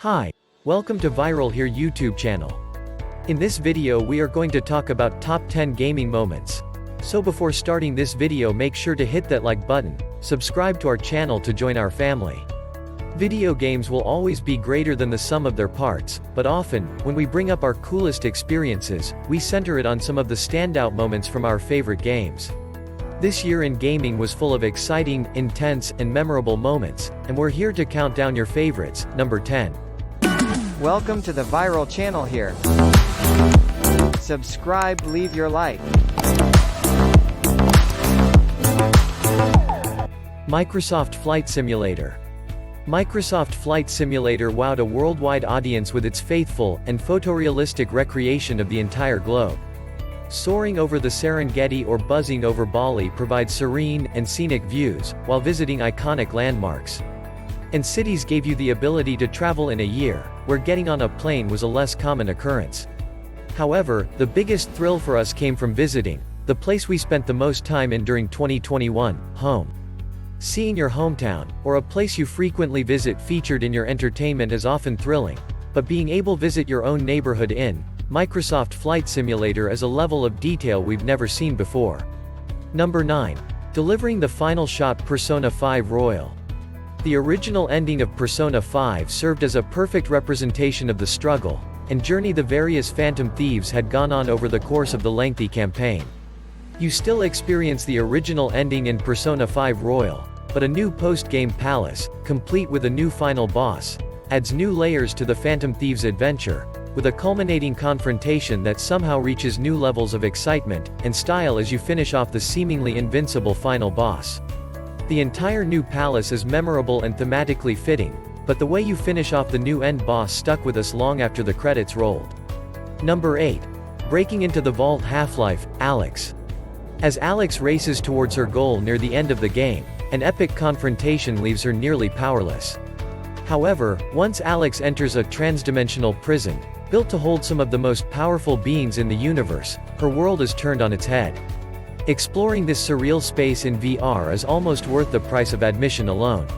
Hi, welcome to Viral Here YouTube channel. In this video we are going to talk about top 10 gaming moments. So before starting this video, make sure to hit that like button, subscribe to our channel to join our family. Video games will always be greater than the sum of their parts, but often, when we bring up our coolest experiences, we center it on some of the standout moments from our favorite games. This year in gaming was full of exciting, intense, and memorable moments, and we're here to count down your favorites. Number 10. Welcome to the Viral channel here. Subscribe, leave your like. Microsoft Flight Simulator. Microsoft Flight Simulator wowed a worldwide audience with its faithful and photorealistic recreation of the entire globe. Soaring over the Serengeti or buzzing over Bali provides serene and scenic views, while visiting iconic landmarks. And cities gave you the ability to travel in a year, where getting on a plane was a less common occurrence. However, the biggest thrill for us came from visiting the place we spent the most time in during 2021, home. Seeing your hometown, or a place you frequently visit featured in your entertainment is often thrilling, but being able to visit your own neighborhood in Microsoft Flight Simulator is a level of detail we've never seen before. Number 9. Delivering the final shot. Persona 5 Royal. The original ending of Persona 5 served as a perfect representation of the struggle and journey the various Phantom Thieves had gone on over the course of the lengthy campaign. You still experience the original ending in Persona 5 Royal, but a new post-game palace, complete with a new final boss, adds new layers to the Phantom Thieves' adventure, with a culminating confrontation that somehow reaches new levels of excitement and style as you finish off the seemingly invincible final boss. The entire new palace is memorable and thematically fitting, but the way you finish off the new end boss stuck with us long after the credits rolled. Number 8. Breaking into the vault. Half-Life, Alyx. As Alyx races towards her goal near the end of the game, an epic confrontation leaves her nearly powerless. However, once Alyx enters a transdimensional prison, built to hold some of the most powerful beings in the universe, her world is turned on its head. Exploring this surreal space in VR is almost worth the price of admission alone.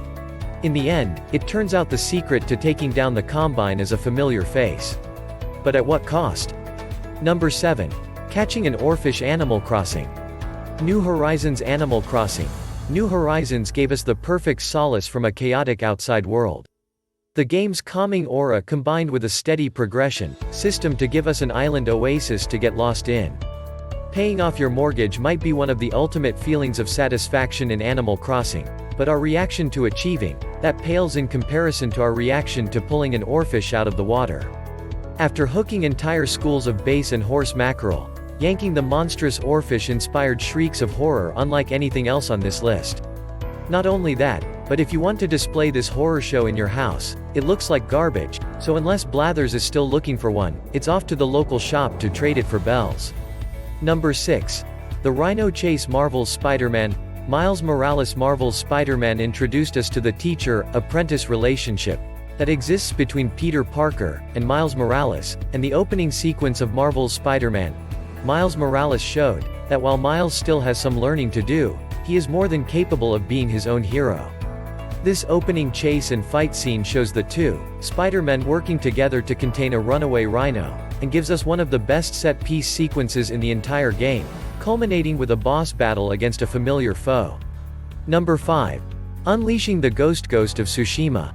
In the end, it turns out the secret to taking down the Combine is a familiar face. But at what cost? Number 7. Catching an oarfish. Animal Crossing. New Horizons. Animal Crossing. New Horizons gave us the perfect solace from a chaotic outside world. The game's calming aura combined with a steady progression system to give us an island oasis to get lost in. Paying off your mortgage might be one of the ultimate feelings of satisfaction in Animal Crossing, but our reaction to achieving that pales in comparison to our reaction to pulling an oarfish out of the water. After hooking entire schools of bass and horse mackerel, yanking the monstrous oarfish inspired shrieks of horror unlike anything else on this list. Not only that, but if you want to display this horror show in your house, it looks like garbage, so unless Blathers is still looking for one, it's off to the local shop to trade it for bells. Number 6. The Rhino Chase. Marvel's Spider-Man. Miles Morales. Marvel's Spider-Man introduced us to the teacher-apprentice relationship that exists between Peter Parker and Miles Morales, and the opening sequence of Marvel's Spider-Man. Miles Morales showed that while Miles still has some learning to do, he is more than capable of being his own hero. This opening chase and fight scene shows the two Spider-Men working together to contain a runaway rhino, and gives us one of the best set-piece sequences in the entire game, culminating with a boss battle against a familiar foe. Number 5. Unleashing the Ghost of Tsushima.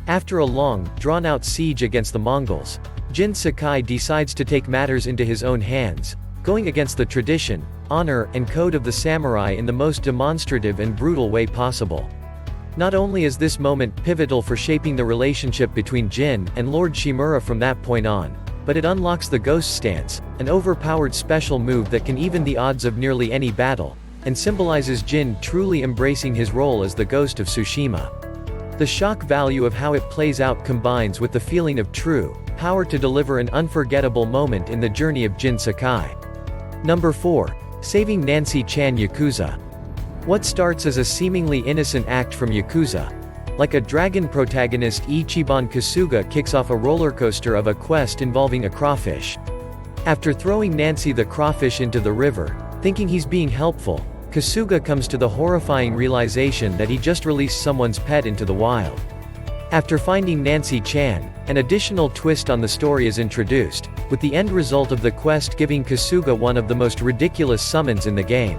After a long, drawn-out siege against the Mongols, Jin Sakai decides to take matters into his own hands, going against the tradition, honor, and code of the samurai in the most demonstrative and brutal way possible. Not only is this moment pivotal for shaping the relationship between Jin and Lord Shimura from that point on, but it unlocks the Ghost Stance, an overpowered special move that can even the odds of nearly any battle, and symbolizes Jin truly embracing his role as the Ghost of Tsushima. The shock value of how it plays out combines with the feeling of true power to deliver an unforgettable moment in the journey of Jin Sakai. Number 4. Saving Nancy Chan. Yakuza. What starts as a seemingly innocent act from Yakuza, like a dragon protagonist, Ichiban Kasuga kicks off a roller coaster of a quest involving a crawfish. After throwing Nancy the crawfish into the river, thinking he's being helpful, Kasuga comes to the horrifying realization that he just released someone's pet into the wild. After finding Nancy Chan, an additional twist on the story is introduced, with the end result of the quest giving Kasuga one of the most ridiculous summons in the game.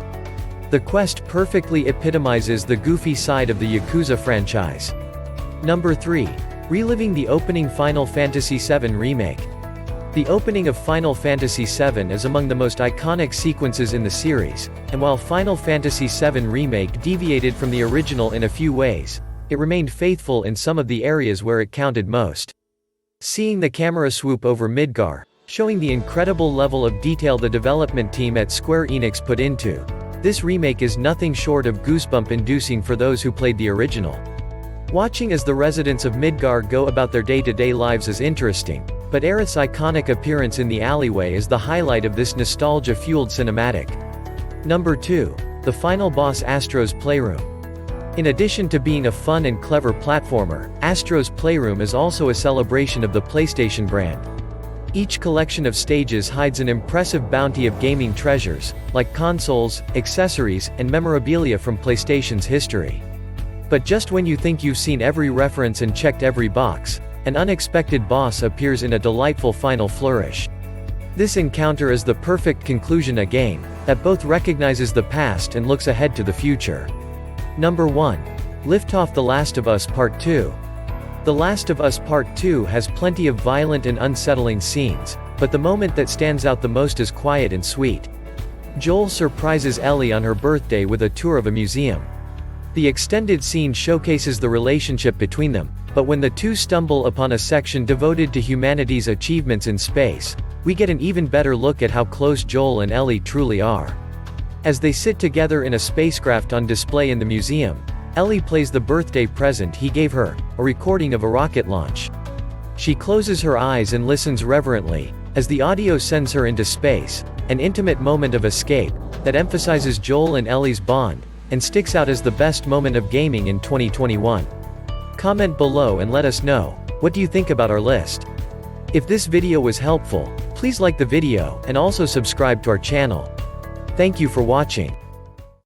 The quest perfectly epitomizes the goofy side of the Yakuza franchise. Number 3. Reliving the opening Final Fantasy VII Remake. The opening of Final Fantasy VII is among the most iconic sequences in the series, and while Final Fantasy VII Remake deviated from the original in a few ways, it remained faithful in some of the areas where it counted most. Seeing the camera swoop over Midgar, showing the incredible level of detail the development team at Square Enix put into this remake is nothing short of goosebump-inducing for those who played the original. Watching as the residents of Midgar go about their day-to-day lives is interesting, but Aerith's iconic appearance in the alleyway is the highlight of this nostalgia-fueled cinematic. Number 2. The final boss Astro's Playroom. In addition to being a fun and clever platformer, Astro's Playroom is also a celebration of the PlayStation brand. Each collection of stages hides an impressive bounty of gaming treasures, like consoles, accessories, and memorabilia from PlayStation's history. But just when you think you've seen every reference and checked every box, an unexpected boss appears in a delightful final flourish. This encounter is the perfect conclusion, a game that both recognizes the past and looks ahead to the future. Number 1. Liftoff: The Last of Us Part 2. The Last of Us Part 2 has plenty of violent and unsettling scenes, but the moment that stands out the most is quiet and sweet. Joel surprises Ellie on her birthday with a tour of a museum. The extended scene showcases the relationship between them, but when the two stumble upon a section devoted to humanity's achievements in space, we get an even better look at how close Joel and Ellie truly are. As they sit together in a spacecraft on display in the museum, Ellie plays the birthday present he gave her, a recording of a rocket launch. She closes her eyes and listens reverently, as the audio sends her into space, an intimate moment of escape, that emphasizes Joel and Ellie's bond, and sticks out as the best moment of gaming in 2021. Comment below and let us know, what do you think about our list? If this video was helpful, please like the video, and also subscribe to our channel. Thank you for watching.